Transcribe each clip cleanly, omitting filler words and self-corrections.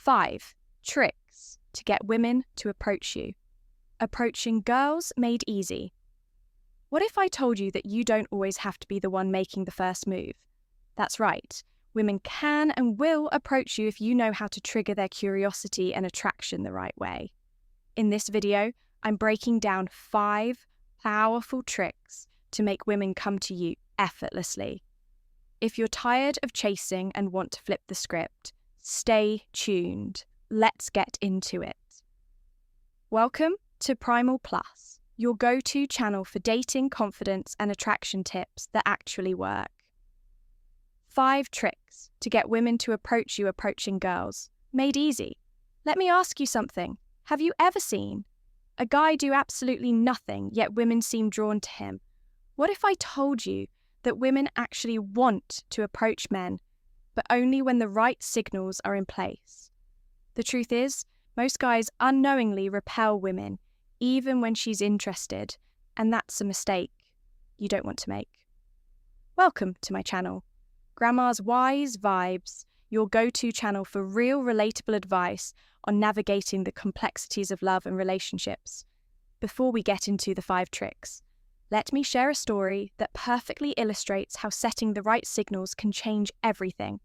5 tricks to get women to approach you. Approaching girls made easy. What if I told you that you don't always have to be the one making the first move? That's right. Women can and will approach you if you know how to trigger their curiosity and attraction the right way. In this video, I'm breaking down 5 powerful tricks to make women come to you effortlessly. If you're tired of chasing and want to flip the script, stay tuned. Let's get into it. Welcome to Primal Plus, your go-to channel for dating, confidence, and attraction tips that actually work. 5 tricks to get women to approach you approaching girls, made easy. Let me ask you something. Have you ever seen a guy do absolutely nothing, yet women seem drawn to him? What if I told you that women actually want to approach men, but only when the right signals are in place? The truth is, most guys unknowingly repel women, even when she's interested, and that's a mistake you don't want to make. Welcome to my channel, Grandma's Wise Vibes, your go-to channel for real relatable advice on navigating the complexities of love and relationships. Before we get into the 5 tricks, let me share a story that perfectly illustrates how setting the right signals can change everything.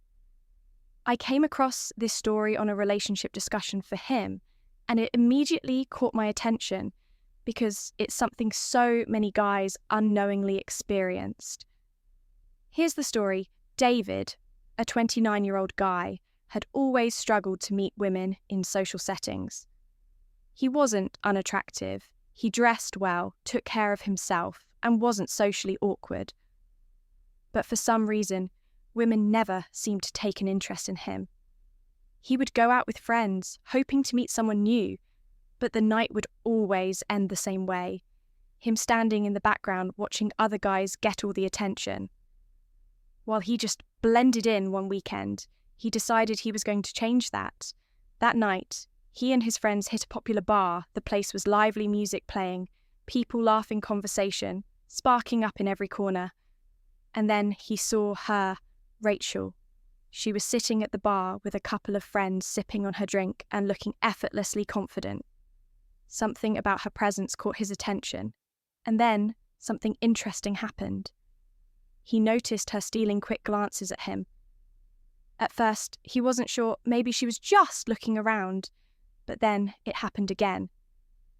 I came across this story on a relationship discussion for him, and it immediately caught my attention because it's something so many guys unknowingly experienced. Here's the story. David, a 29-year-old guy, had always struggled to meet women in social settings. He wasn't unattractive. He dressed well, took care of himself, and wasn't socially awkward. But for some reason, women never seemed to take an interest in him. He would go out with friends, hoping to meet someone new, but the night would always end the same way, him standing in the background watching other guys get all the attention. While he just blended in one weekend, he decided he was going to change that. That night, he and his friends hit a popular bar. The place was lively music playing, people laughing, conversation sparking up in every corner. And then he saw her, Rachel. She was sitting at the bar with a couple of friends sipping on her drink and looking effortlessly confident. Something about her presence caught his attention, and then something interesting happened. He noticed her stealing quick glances at him. At first, he wasn't sure, maybe she was just looking around, but then it happened again.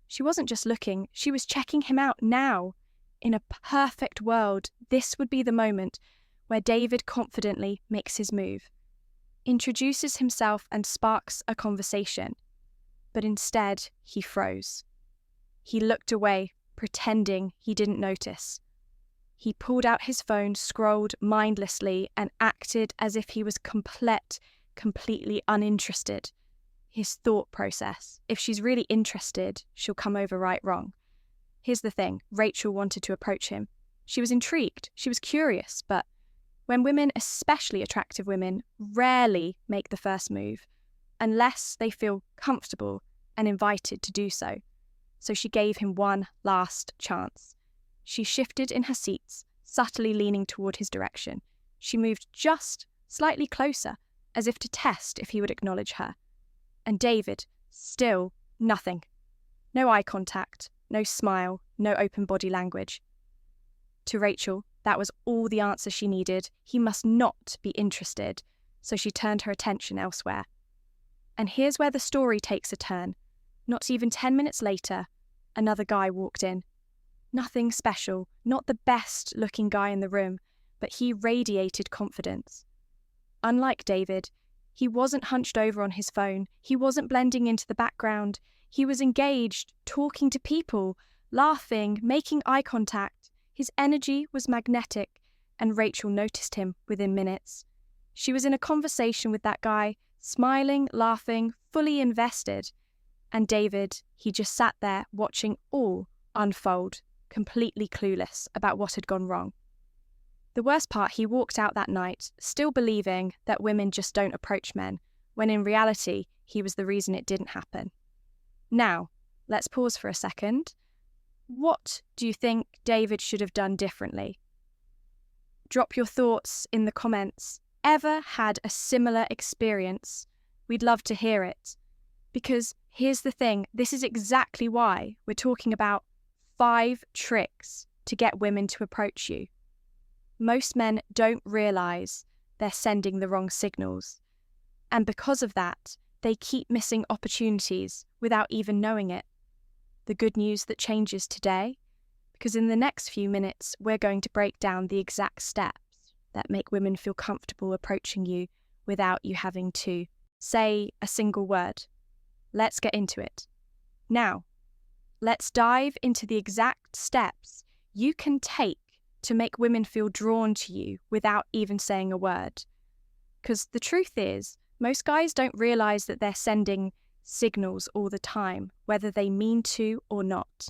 She wasn't just looking, she was checking him out now. In a perfect world, this would be the moment where David confidently makes his move, introduces himself and sparks a conversation. But instead, he froze. He looked away, pretending he didn't notice. He pulled out his phone, scrolled mindlessly, and acted as if he was completely uninterested. His thought process: if she's really interested, she'll come over right wrong. Here's the thing, Rachel wanted to approach him. She was intrigued, she was curious, but when women, especially attractive women, rarely make the first move, unless they feel comfortable and invited to do so. So she gave him one last chance. She shifted in her seats, subtly leaning toward his direction. She moved just slightly closer, as if to test if he would acknowledge her. And David, still nothing. No eye contact, no smile, no open body language. To Rachel, that was all the answer she needed. He must not be interested, so she turned her attention elsewhere. And here's where the story takes a turn. Not even 10 minutes later, another guy walked in. Nothing special, not the best-looking guy in the room, but he radiated confidence. Unlike David, he wasn't hunched over on his phone. He wasn't blending into the background. He was engaged, talking to people, laughing, making eye contact. His energy was magnetic, and Rachel noticed him within minutes. She was in a conversation with that guy, smiling, laughing, fully invested. And David, he just sat there watching all unfold, completely clueless about what had gone wrong. The worst part, he walked out that night, still believing that women just don't approach men, when in reality, he was the reason it didn't happen. Now, let's pause for a second. What do you think David should have done differently? Drop your thoughts in the comments. Ever had a similar experience We'd love to hear it. Because here's the thing, this is exactly why we're talking about 5 tricks to get women to approach you. Most men don't realize they're sending the wrong signals. And because of that, they keep missing opportunities without even knowing it. The good news that changes today, because in the next few minutes, we're going to break down the exact steps that make women feel comfortable approaching you without you having to say a single word. Let's get into it. Now, let's dive into the exact steps you can take to make women feel drawn to you without even saying a word. Because the truth is, most guys don't realize that they're sending signals all the time, whether they mean to or not.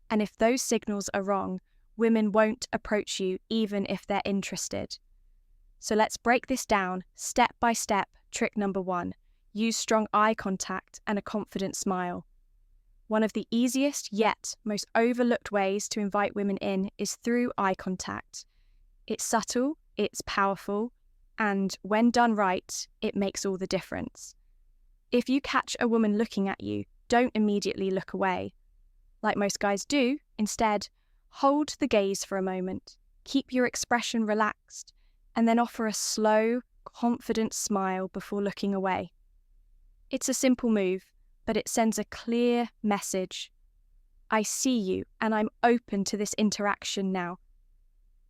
And if those signals are wrong, women won't approach you even if they're interested. So let's break this down step by step. Trick number 1, use strong eye contact and a confident smile. One of the easiest yet most overlooked ways to invite women in is through eye contact. It's subtle, it's powerful, and when done right, it makes all the difference. If you catch a woman looking at you, don't immediately look away. Like most guys do, instead, hold the gaze for a moment, keep your expression relaxed, and then offer a slow, confident smile before looking away. It's a simple move, but it sends a clear message. I see you, and I'm open to this interaction now.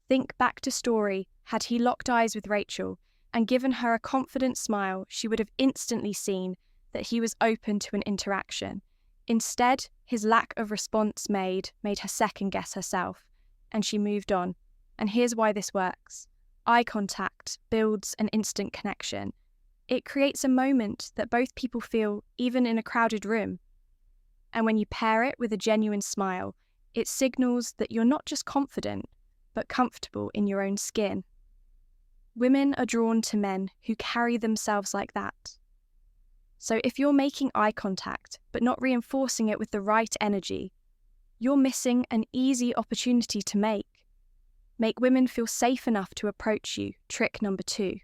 Think back to Story. Had he locked eyes with Rachel and given her a confident smile, she would have instantly seen that he was open to an interaction. Instead, his lack of response made her second-guess herself, and she moved on. And here's why this works. Eye contact builds an instant connection. It creates a moment that both people feel, even in a crowded room. And when you pair it with a genuine smile, it signals that you're not just confident, but comfortable in your own skin. Women are drawn to men who carry themselves like that. So if you're making eye contact, but not reinforcing it with the right energy, you're missing an easy opportunity to make women feel safe enough to approach you. Trick number 2.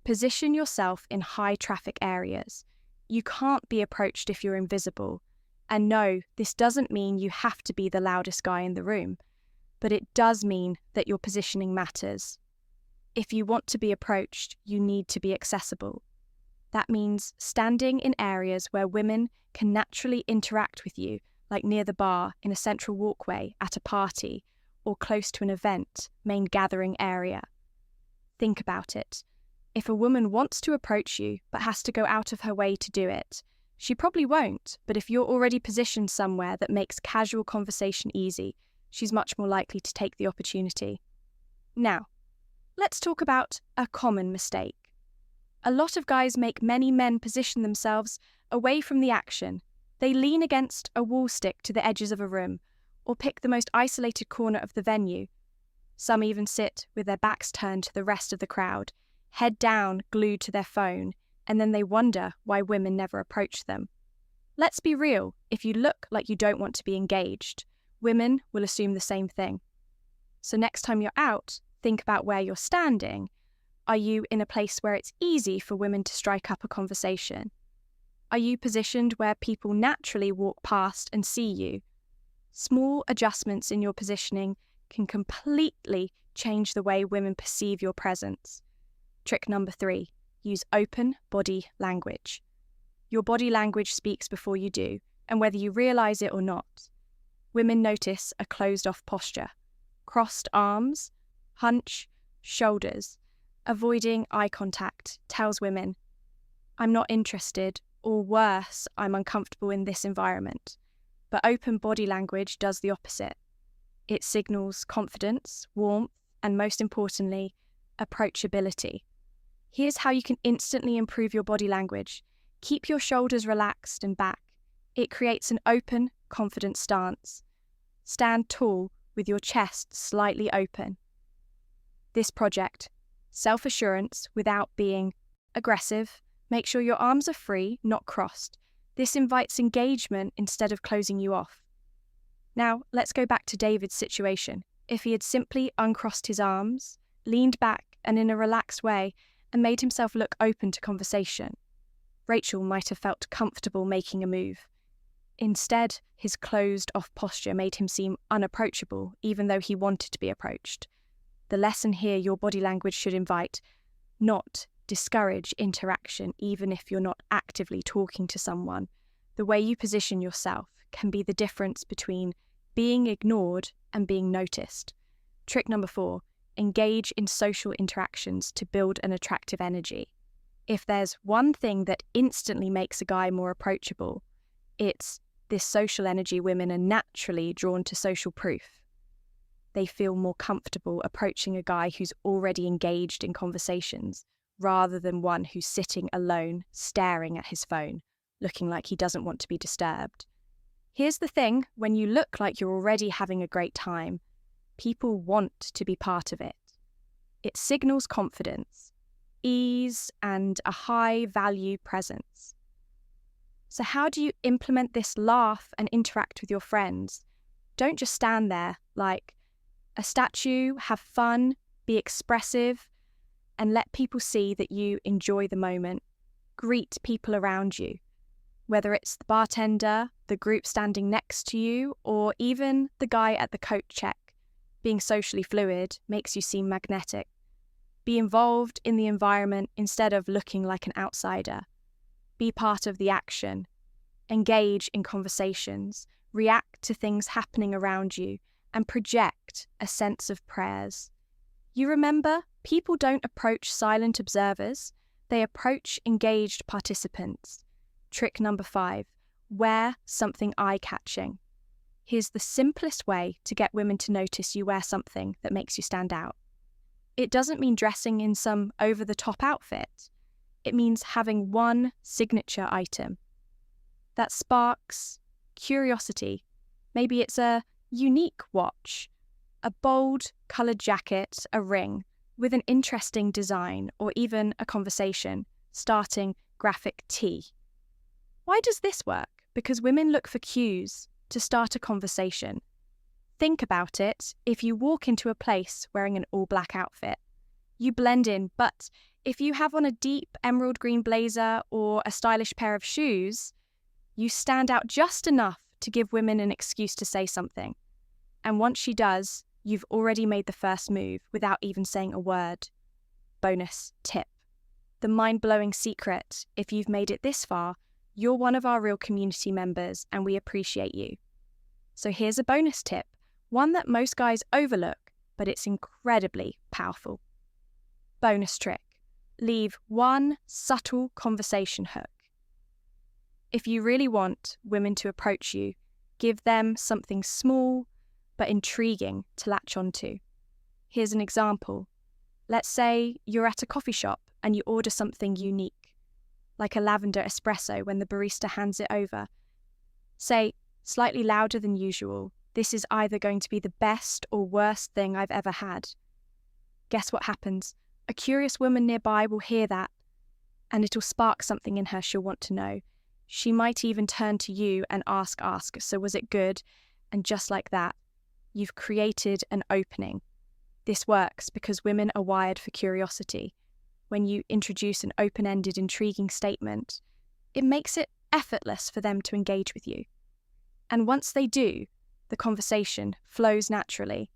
Position yourself in high traffic areas. You can't be approached if you're invisible. And no, this doesn't mean you have to be the loudest guy in the room, but it does mean that your positioning matters. If you want to be approached, you need to be accessible. That means standing in areas where women can naturally interact with you, like near the bar, in a central walkway, at a party, or close to an event, main gathering area. Think about it. If a woman wants to approach you but has to go out of her way to do it, she probably won't, but if you're already positioned somewhere that makes casual conversation easy, she's much more likely to take the opportunity. Now, let's talk about a common mistake. A lot of guys make many men position themselves away from the action. They lean against a wall stick to the edges of a room, or pick the most isolated corner of the venue. Some even sit with their backs turned to the rest of the crowd, head down, glued to their phone, and then they wonder why women never approach them. Let's be real, if you look like you don't want to be engaged, women will assume the same thing. So next time you're out, think about where you're standing. Are you in a place where it's easy for women to strike up a conversation? Are you positioned where people naturally walk past and see you? Small adjustments in your positioning can completely change the way women perceive your presence. Trick number 3, use open body language. Your body language speaks before you do, and whether you realize it or not. Women notice a closed-off posture, crossed arms, hunch, shoulders. Avoiding eye contact tells women, I'm not interested, or worse, I'm uncomfortable in this environment. But open body language does the opposite. It signals confidence, warmth, and most importantly, approachability. Here's how you can instantly improve your body language. Keep your shoulders relaxed and back. It creates an open, confident stance. Stand tall with your chest slightly open. This project, self-assurance without being aggressive. Make sure your arms are free, not crossed. This invites engagement instead of closing you off. Now, let's go back to David's situation. If he had simply uncrossed his arms, leaned back and in a relaxed way, and made himself look open to conversation, Rachel might have felt comfortable making a move. Instead, his closed-off posture made him seem unapproachable, even though he wanted to be approached. The lesson here: your body language should invite, not discourage, interaction, even if you're not actively talking to someone. The way you position yourself can be the difference between being ignored and being noticed. Trick number 4, engage in social interactions to build an attractive energy. If there's one thing that instantly makes a guy more approachable, it's this social energy. Women are naturally drawn to social proof. They feel more comfortable approaching a guy who's already engaged in conversations, rather than one who's sitting alone, staring at his phone, looking like he doesn't want to be disturbed. Here's the thing: when you look like you're already having a great time, people want to be part of it. It signals confidence, ease, and a high-value presence. So how do you implement this? Laugh and interact with your friends. Don't just stand there like a statue. Have fun, be expressive, and let people see that you enjoy the moment. Greet people around you, whether it's the bartender, the group standing next to you, or even the guy at the coat check. Being socially fluid makes you seem magnetic. Be involved in the environment instead of looking like an outsider. Be part of the action. Engage in conversations. React to things happening around you and project a sense of prayers. You remember, people don't approach silent observers, they approach engaged participants. Trick number 5, wear something eye-catching. Here's the simplest way to get women to notice you wear something that makes you stand out. It doesn't mean dressing in some over-the-top outfit. It means having one signature item that sparks curiosity. Maybe it's a unique watch, a bold coloured jacket, a ring with an interesting design, or even a conversation starting graphic T. Why does this work? Because women look for cues to start a conversation. Think about it. If you walk into a place wearing an all-black outfit, you blend in, but if you have on a deep emerald green blazer or a stylish pair of shoes, you stand out just enough to give women an excuse to say something. And once she does, you've already made the first move without even saying a word. Bonus tip. The mind-blowing secret: if you've made it this far, you're one of our real community members and we appreciate you. So here's a bonus tip, one that most guys overlook, but it's incredibly powerful. Bonus trick: leave one subtle conversation hook. If you really want women to approach you, give them something small but intriguing to latch onto. Here's an example. Let's say you're at a coffee shop and you order something unique, like a lavender espresso when the barista hands it over. Say, slightly louder than usual, "This is either going to be the best or worst thing I've ever had." Guess what happens? A curious woman nearby will hear that, and it'll spark something in her she'll want to know. She might even turn to you and ask, "So was it good?" And just like that, you've created an opening. This works because women are wired for curiosity. When you introduce an open-ended, intriguing statement, it makes it effortless for them to engage with you. And once they do, the conversation flows naturally.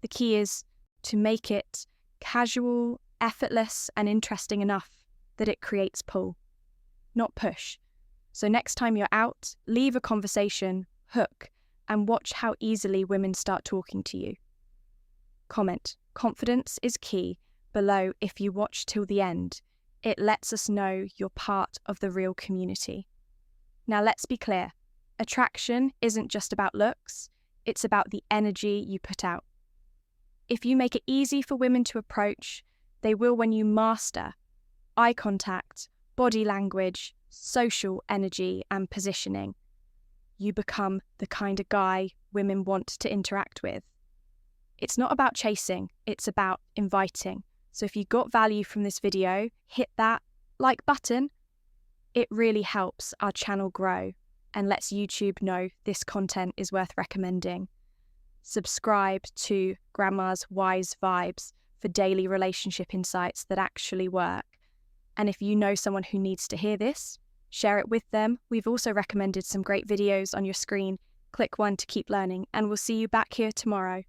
The key is to make it casual, effortless, and interesting enough that it creates pull, not push. So next time you're out, leave a conversation hook and watch how easily women start talking to you. Comment, "Confidence is key," below if you watch till the end. It lets us know you're part of the real community. Now let's be clear. Attraction isn't just about looks, it's about the energy you put out. If you make it easy for women to approach, they will when you master eye contact, body language, social energy, and positioning. You become the kind of guy women want to interact with. It's not about chasing, it's about inviting. So if you got value from this video, hit that like button. It really helps our channel grow and lets YouTube know this content is worth recommending. Subscribe to Grandma's Wise Vibes for daily relationship insights that actually work. And if you know someone who needs to hear this, share it with them. We've also recommended some great videos on your screen. Click one to keep learning, and we'll see you back here tomorrow.